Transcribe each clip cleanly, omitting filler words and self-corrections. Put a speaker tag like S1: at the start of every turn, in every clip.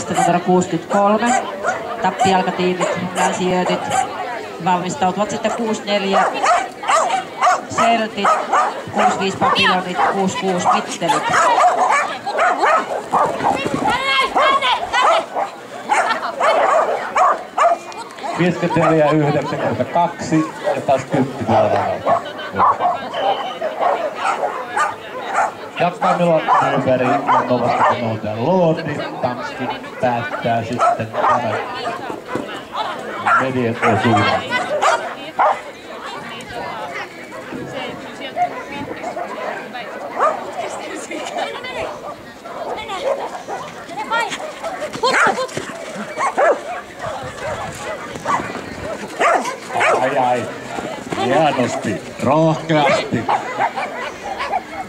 S1: koirista numero 63. Tappijalkatiimit, länsijöötit valmistautuvat sitten 64 Seltit, 65 Papillonit, 66 Mittelit.
S2: Vieskentelijä 92 ja taas 10 tuolla. Jatkaa Milo Nyberg ja kovasti noutajan Lordi. Tamski päättää sitten tämän medien osuuden. Ai, hienosti, rohkeasti.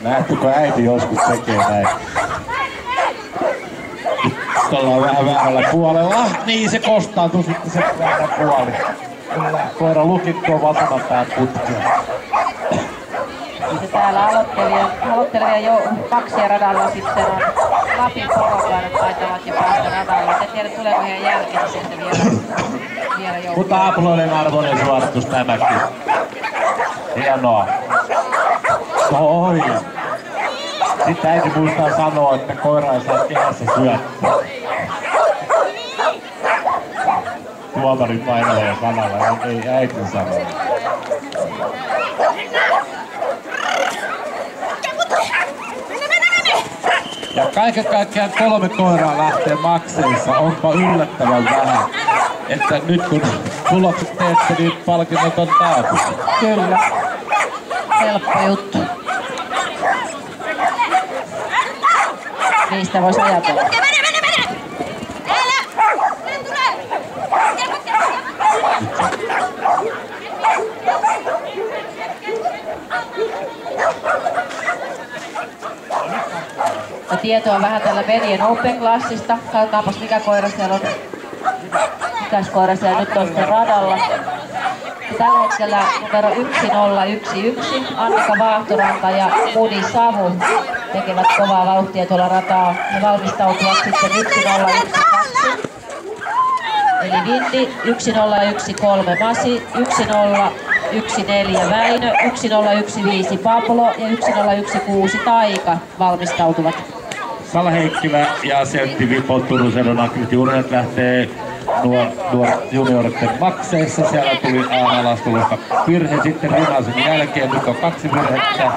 S2: Näettekö äiti joskus tekee näin? Nyt ollaan vähän väärällä puolella. Niin se kostaantui sitten se väärä puoli. Kyllä koira lukittua vasemmanpään putkea.
S1: Ja täällä aloittelevia jo kaksia radalla sitten on Lapin porokoirat taitavat jo päästä radalla. En tiedä tuleeko heidän jälkeen sieltä vielä joukkoon.
S2: Mutta aplodin arvoinen suoritus tämäkin. Hienoa. Oi. Sitten äiti muistaa sanoa, että koira ei saa kehässä syöttää. Tuomari painelee sanalla, ei äiti sano. Ja kaiken kaikkiaan 3 koiraa lähtee makseissa. Onpa yllättävän vähän. Että nyt kun tulokset teette, niin palkinnot on taattu.
S1: Kyllä. Helppo juttu. Niistä voisi ajatella. Ja tietoa vähän tällä Medien Open-klassista. Katsotaanpas mikä koira siellä on. Mikäs koira siellä nyt on sitten radalla. Tällä hetkellä numero 1011 Annika Vaahtoranta ja Mudi Savu tekevät kovaa vauhtia tuolla rataa. Ne valmistautuvat sitten 1012. Eli Vindi 1013 Masi, 1014 Väinö, 1015 Pablo ja 1016 Taika valmistautuvat.
S2: Salla Heikkilä ja Sentti Vipo Turusen on aktiivitiurheet lähtee junioritten makseissa. Siellä tuli A-laskelusta virhe sitten Rinasen jälkeen. Nyt on 2 virhettä.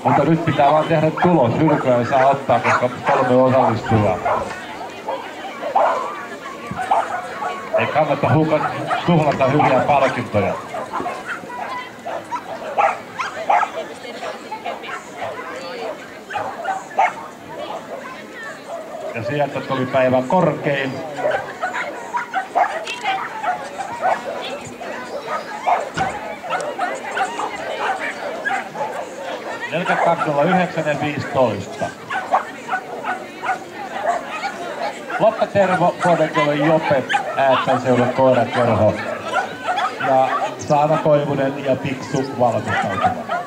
S2: Mutta nyt pitää vaan tehdä tulos. Hylkyä ei saa ottaa, koska 3 osallistujaa. Ei kannata tuhlata hyviä palkintoja. Ja sieltä tuli päivän korkein. ...42.09 ja 15. Lotta Tervo, Kodekolle Jope, Äättän seuran koirakerho. Ja Saana Koivunen ja Piksu valmistautuvat.